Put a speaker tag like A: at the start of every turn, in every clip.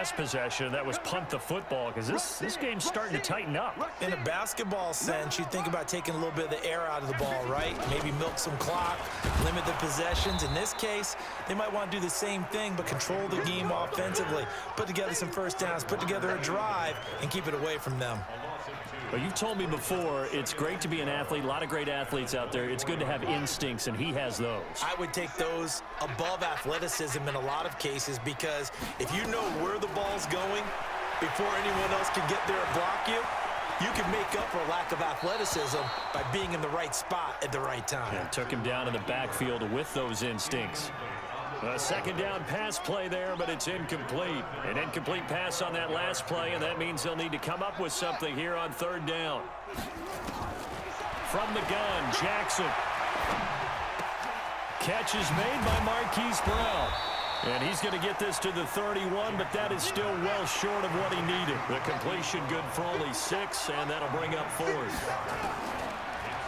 A: last possession. That was punt the football, because this game's starting to tighten up.
B: In a basketball sense, you think about taking a little bit of the air out of the ball, right? Maybe milk some clock, limit the possessions. In this case, they might want to do the same thing, but control the game offensively. Put together some first downs, put together a drive, and keep it away from them.
A: Well, you've told me before, it's great to be an athlete. A lot of great athletes out there. It's good to have instincts, and he has those. I
B: would take those above athleticism in a lot of cases, because if you know where the ball's going before anyone else can get there and block you, you can make up for a lack of athleticism by being in the right spot at the right time.
A: And took him down in the backfield with those instincts. A second down pass play there, but it's incomplete. An incomplete pass on that last play, and that means they'll need to come up with something here on third down. From the gun, Jackson. Catch is made by Marquise Brown. And he's going to get this to the 31, but that is still well short of what he needed. The completion good for only 6, and that'll bring up fourth.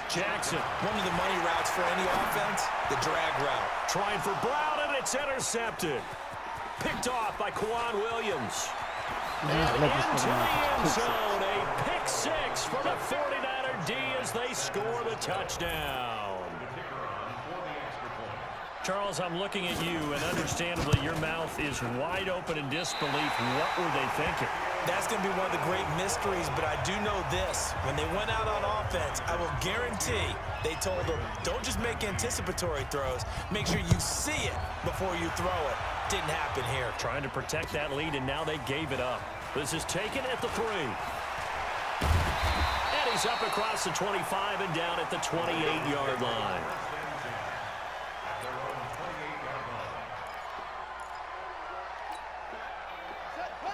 A: Jackson.
B: One of the money routes for any offense, the drag route.
A: Trying for Brown, and it's intercepted. Picked off by Kwan Williams. And into the end zone, a pick 6 for the 49er D as they score the touchdown. Charles, I'm looking at you, and understandably, your mouth is wide open in disbelief. What were they thinking?
B: That's going to be one of the great mysteries, but I do know this. When they went out on offense, I will guarantee they told them, don't just make anticipatory throws. Make sure you see it before you throw it. Didn't happen here.
A: Trying to protect that lead, and now they gave it up. This is taken at the 3. And he's up across the 25 and down at the 28-yard line.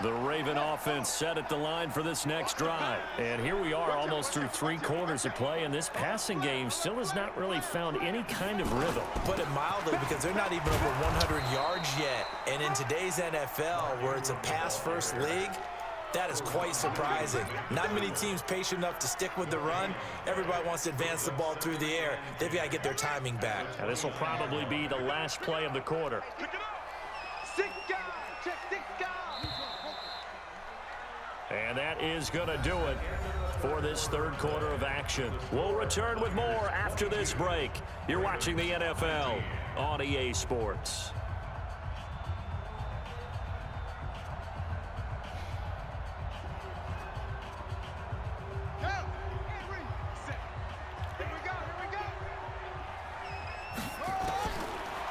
A: The Raven offense set at the line for this next drive. And here we are almost through 3 quarters of play, and this passing game still has not really found any kind of rhythm.
B: Put it mildly, because they're not even over 100 yards yet. And in today's NFL, where it's a pass-first league, that is quite surprising. Not many teams patient enough to stick with the run. Everybody wants to advance the ball through the air. They've got to get their timing back.
A: Now, this will probably be the last play of the quarter. And that is going to do it for this third quarter of action. We'll return with more after this break. You're watching the NFL on EA Sports.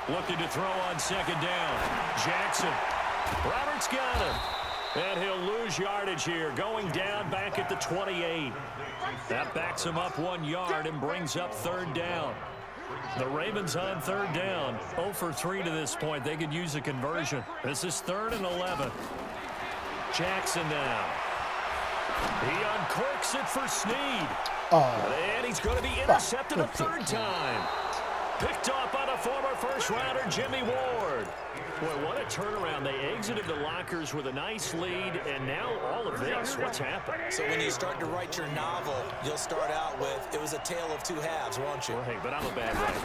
A: Looking to throw on second down. Jackson. Roberts got him. And he'll lose yardage here, going down back at the 28. That backs him up 1 yard and brings up third down. The Ravens on third down, 0 for 3 to this point. They could use a conversion. This is 3rd and 11. Jackson now. He uncorks it for Snead. And he's going to be intercepted a 3rd time. Picked off by the former first-rounder Jimmy Ward. Boy, what a turnaround. They exited the lockers with a nice lead, and now all of this, what's happened?
B: So when you start to write your novel, you'll start out with, it was a tale of 2 halves, won't you?
A: Well, hey, but I'm a bad writer.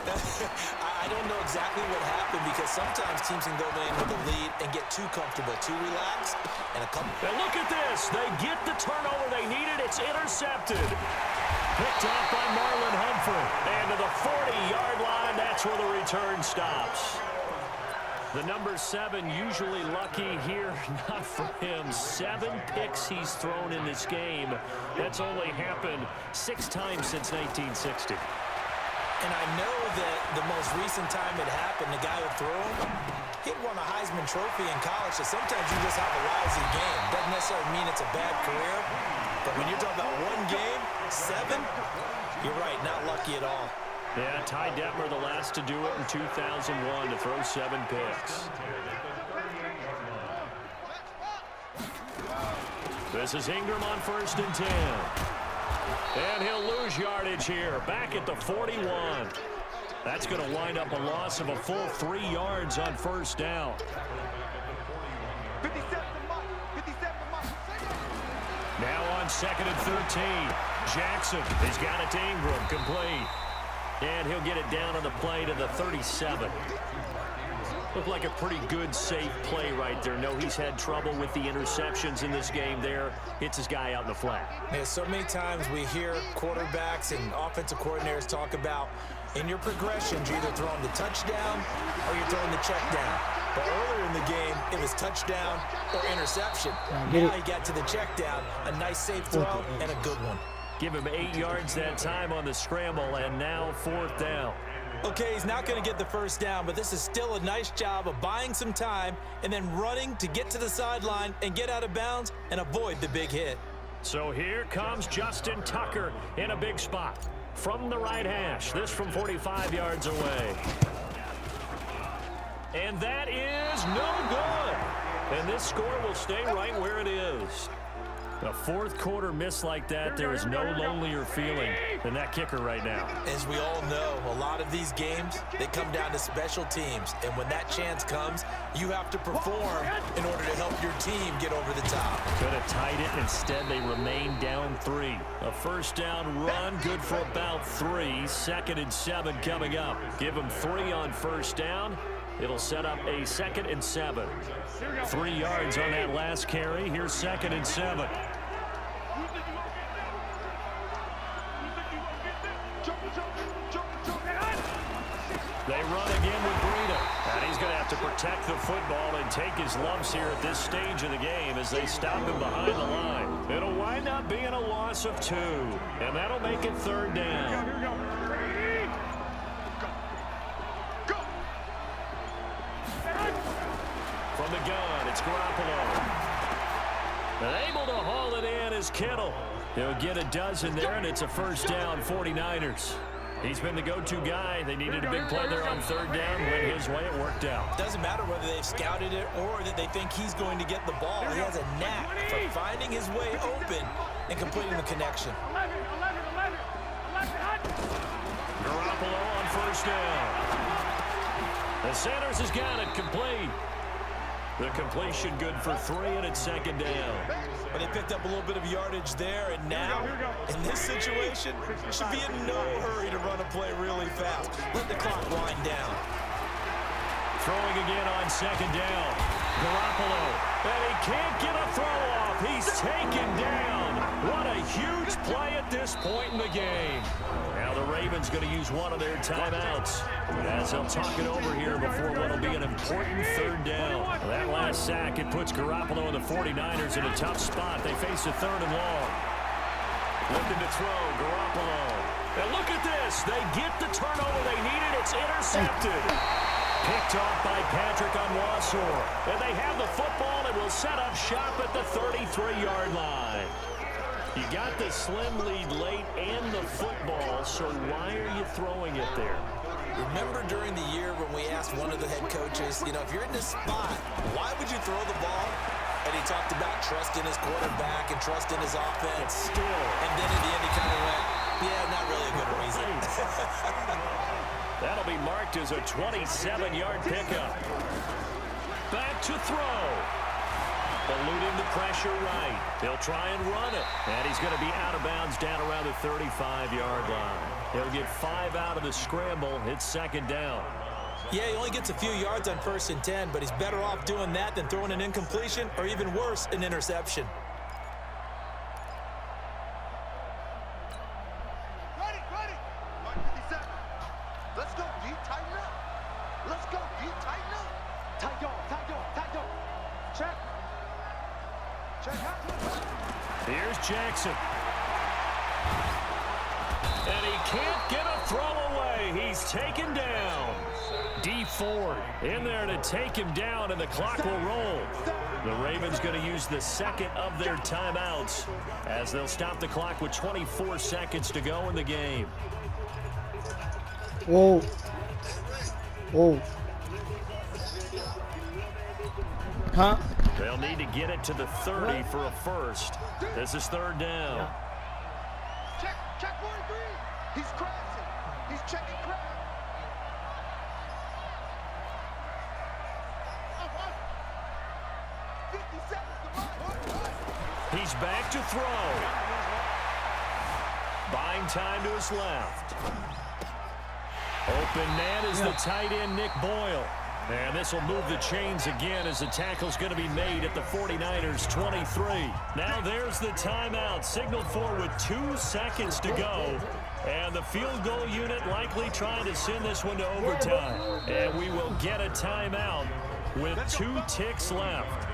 B: I don't know exactly what happened, because sometimes teams can go in with a lead and get too comfortable, too relaxed, and a couple.
A: And look at this. They get the turnover they needed. It's intercepted. Picked off by Marlon Humphrey. And to the 40-yard line, that's where the return stops. The number 7 usually lucky here, not for him. 7 picks he's thrown in this game. That's only happened 6 times since 1960.
B: And I know that the most recent time it happened, the guy who threw him, he won a Heisman Trophy in college, so sometimes you just have a lousy game. Doesn't necessarily mean it's a bad career, but when you're talking about 1 game, 7, you're right, not lucky at all.
A: Yeah, Ty Detmer the last to do it in 2001 to throw 7 picks. This is Ingram on 1st and 10. And he'll lose yardage here, back at the 41. That's going to wind up a loss of a full 3 yards on 1st down. Now on 2nd and 13. Jackson, he's got it to Ingram, complete. And he'll get it down on the play to the 37. Looked like a pretty good, safe play right there. No, he's had trouble with the interceptions in this game there. Hits his guy out in the flat.
B: Yeah, so many times we hear quarterbacks and offensive coordinators talk about in your progressions, you're either throwing the touchdown or you're throwing the check down. But earlier in the game, it was touchdown or interception. Now he got to the check down, a nice safe throw, and a good one.
A: Give him 8 yards that time on the scramble, and now 4th down.
B: Okay, he's not going to get the first down, but this is still a nice job of buying some time and then running to get to the sideline and get out of bounds and avoid the big hit.
A: So here comes Justin Tucker in a big spot from the right hash. This from 45 yards away. And that is no good. And this score will stay right where it is. A fourth quarter miss like that, there is no lonelier feeling than that kicker right now.
B: As we all know, a lot of these games, they come down to special teams. And when that chance comes, you have to perform in order to help your team get over the top.
A: Could have tied it. Instead, they remain down 3. A first down run, good for about 3. 2nd and 7 coming up. Give them 3 on first down. It'll set up a 2nd and 7. 3 yards on that last carry. Here's 2nd and 7. They run again with Breida. And he's going to have to protect the football and take his lumps here at this stage of the game as they stop him behind the line. It'll wind up being a loss of 2. And that'll make it 3rd down. From the gun, it's Garoppolo. And able to haul it in is Kittle. He'll get a dozen there, and it's a first down, 49ers. He's been the go-to guy. They needed a big play there on 3rd down. Went his way, it worked out.
B: Doesn't matter whether they've scouted it or that they think he's going to get the ball. He has a knack for finding his way open and completing the connection.
A: Garoppolo on first down. The Sanders has got it complete. The completion good for 3, and it's 2nd down.
B: But they picked up a little bit of yardage there, and now, in this situation, should be in no hurry to run a play really fast. Let the clock wind down.
A: Throwing again on 2nd down. Garoppolo, and he can't get a throw off. He's taken down. What a huge play at this point in the game. Now the Ravens going to use one of their timeouts as they'll talk it over here before what will be an important 3rd down. That last sack, it puts Garoppolo and the 49ers in a tough spot. They face a 3rd and long. Looking to throw, Garoppolo. And look at this. They get the turnover they needed. It's intercepted. Picked off by Patrick Onwuasor. And they have the football and will set up shop at the 33-yard line. You got the slim lead late and the football, so why are you throwing it there?
B: Remember during the year when we asked one of the head coaches, you know, if you're in this spot, why would you throw the ball? And he talked about trust in his quarterback and trust in his offense.
A: Still.
B: And then in the end, he kind of went, yeah, not really a good reason.
A: That'll be marked as a 27-yard pickup. Back to throw. Eluding the pressure right. They'll try and run it. And he's going to be out of bounds down around the 35-yard line. He'll get 5 out of the scramble. It's 2nd down.
B: Yeah, he only gets a few yards on 1st and 10, but he's better off doing that than throwing an incompletion or even worse, an interception.
C: Ready. 57. Let's go, D. Tighten up. Let's go, D. Tighten up. Tight door. Check.
A: Here's Jackson. And he can't get a throw away. He's taken down. D. Ford in there to take him down, and the clock will roll. The Ravens going to use the 2nd of their timeouts as they'll stop the clock with 24 seconds to go in the game.
D: Whoa. Huh?
A: They'll need to get it to the 30 for a first. This is 3rd down.
C: Check 43. He's crashing. He's checking crash.
A: He's back to throw. Buying time to his left. Open man is the tight end, Nick Boyle. And this will move the chains again as the tackle's going to be made at the 49ers 23. Now there's the timeout signaled for with 2 seconds to go. And the field goal unit likely trying to send this one to overtime. And we will get a timeout with 2 ticks left.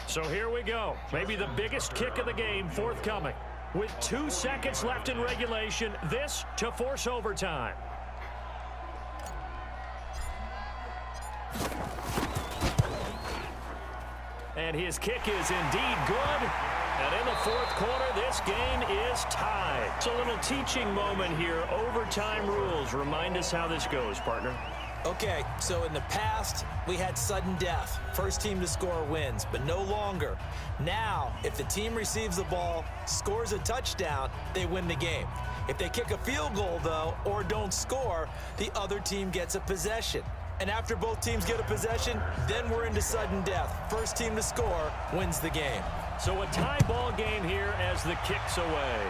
A: So here we go. Maybe the biggest kick of the game forthcoming. With 2 seconds left in regulation, this to force overtime. And his kick is indeed good. And in the 4th quarter, this game is tied. It's a little teaching moment here. Overtime rules. Remind us how this goes, partner.
B: Okay, so in the past, we had sudden death. First team to score wins, but no longer. Now, if the team receives the ball, scores a touchdown, they win the game. If they kick a field goal, though, or don't score, the other team gets a possession. And after both teams get a possession, then we're into sudden death. First team to score wins the game.
A: So a tie ball game here as the kick's away.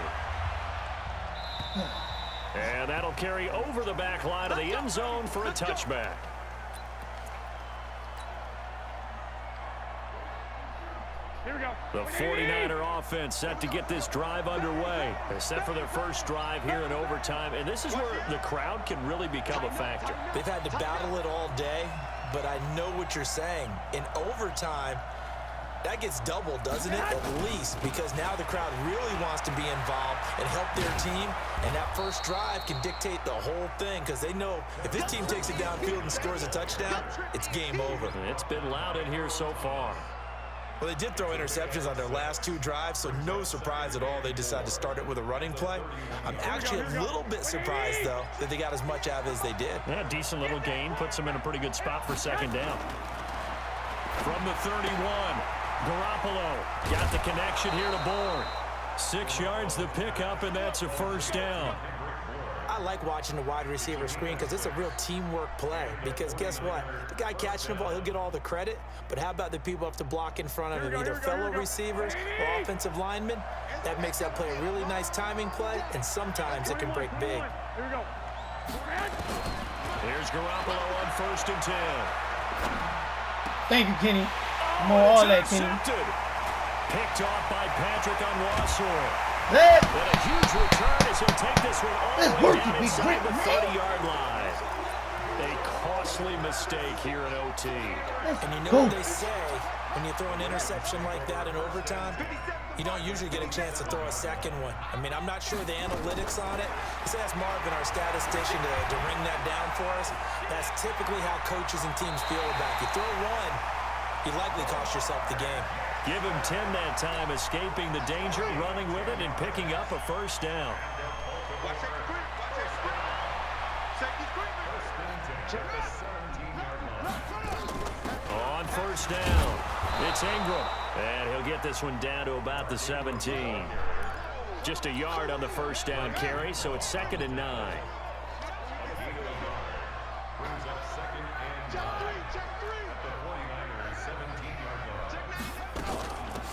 A: And that'll carry over the back line of the end zone for a touchback.
D: Here we go.
A: The 49er offense set to get this drive underway. They're set for their first drive here in overtime. And this is where the crowd can really become a factor.
B: They've had to battle it all day, but I know what you're saying. In overtime, that gets doubled, doesn't it? At least, because now the crowd really wants to be involved and help their team. And that first drive can dictate the whole thing because they know if this team takes it downfield and scores a touchdown, it's game over.
A: It's been loud in here so far.
B: Well, they did throw interceptions on their last 2 drives, so no surprise at all they decided to start it with a running play. I'm actually a little bit surprised, though, that they got as much out of it as they did.
A: Yeah, decent little gain. Puts them in a pretty good spot for second down. From the 31, Garoppolo got the connection here to Bourne. 6 yards the pickup, and that's a first down.
B: I like watching the wide receiver screen because it's a real teamwork play. Because guess what? The guy catching the ball, he'll get all the credit. But how about the people who have to block in front of him, either fellow receivers or offensive linemen? That makes that play a really nice timing play, and sometimes it can break big.
D: Here we go.
A: Here's Garoppolo on 1st and 10.
E: Thank you, Kenny. More all that, Kenny.
A: Picked off by Patrick on Wassor.
E: That.
A: And a huge return as he'll take this one all the way down inside the 30-yard line. A costly mistake here in OT.
B: And you know what they say, when you throw an interception like that in overtime, you don't usually get a chance to throw a second one. I mean, I'm not sure the analytics on it. Let's ask Marvin, our statistician, to ring that down for us. That's typically how coaches and teams feel about it. You throw one, you likely cost yourself the game.
A: Give him 10 that time, escaping the danger, running with it, and picking up a first down. On 1st down, it's Ingram. And he'll get this one down to about the 17. Just a yard on the first down carry, so it's 2nd and 9.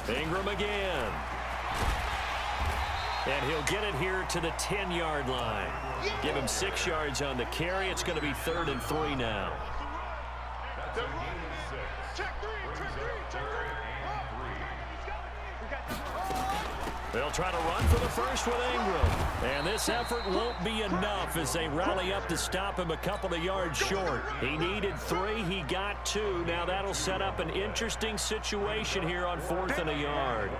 A: Ingram again. And he'll get it here to the 10-yard line. Give him 6 yards on the carry. It's going to be 3rd and 3 now. They'll try to run for the first with Ingram. And this effort won't be enough as they rally up to stop him a couple of yards short. He needed 3. He got 2. Now that'll set up an interesting situation here on 4th and a yard.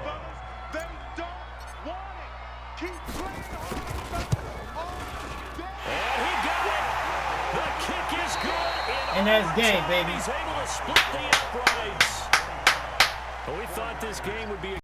A: And he got it! The kick is good.
E: And that's game, baby.
A: He's able to split the uprights. Well, we thought this game would be